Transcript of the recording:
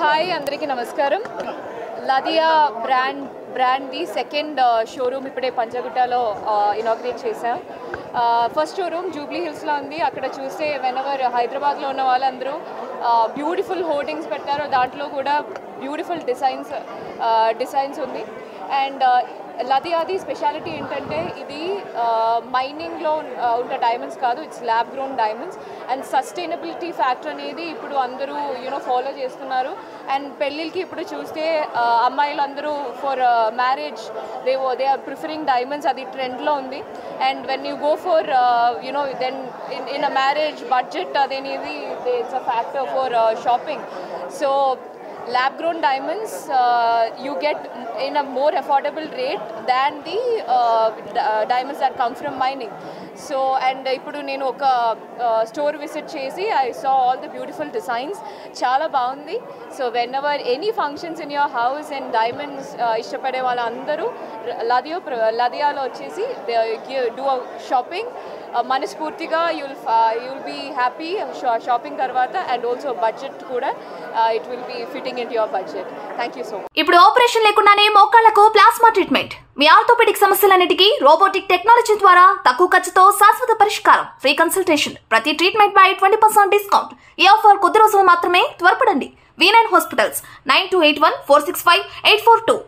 Hi అందరికీ నమస్కారం. లదియా brand the second showroom ఇప్పుడే పంచగుట్టలో ఇనాగ్రేట్ చేశాం. ఫస్ట్ షోరూమ్ జూబ్లీ హిల్స్లో ఉంది. అక్కడ చూస్తే వెనవర్ హైదరాబాద్లో ఉన్న వాళ్ళందరూ బ్యూటిఫుల్ హోర్డింగ్స్ పెట్టారు. దాంట్లో కూడా బ్యూటిఫుల్ డిజైన్స్ ఉంది. అండ్ లదియాది స్పెషాలిటీ ఏంటంటే ఇది మైనింగ్లో ఉన్న డైమండ్స్ కాదు, it's lab grown diamonds. And sustainability factor అనేది ఇప్పుడు అందరూ ఫాలో చేస్తున్నారు. అండ్ పెళ్ళిళ్ళకి ఇప్పుడు చూస్తే అమ్మాయిలు అందరూ for marriage they are preferring diamonds, అది ట్రెండ్లో ఉంది. And when you go for then in a marriage budget అదేనేది it's a factor for shopping. So lab grown diamonds you get in a more affordable rate than the diamonds that come from mining. So and ippudu nenu oka store visit chesi I saw all the beautiful designs, chaala baagundi. So whenever any functions in your house and diamonds ishtapade valla andaru Ladiya lo vachesi do a shopping మనస్ఫూర్తిగా you'll be happy shopping తర్వాత. And also budget కూడా it will be fitting in your budget. Thank you so much. ఇప్పుడు operation లేకుండానే మోకాళ్లకు plasma treatment, మీ orthopaedic సమస్యలన్నిటికీ robotic technology ద్వారా తక్కువ ఖర్చుతో శాశ్వత పరిష్కారం, ఫ్రీ కన్సల్టేషన్, ప్రతి ట్రీట్మెంట్ పై 20% డిస్కౌంట్. ఈ ఆఫర్ కొద్ది రోజులు మాత్రమే, త్వరపడండి. V9 hospitals 9281465842.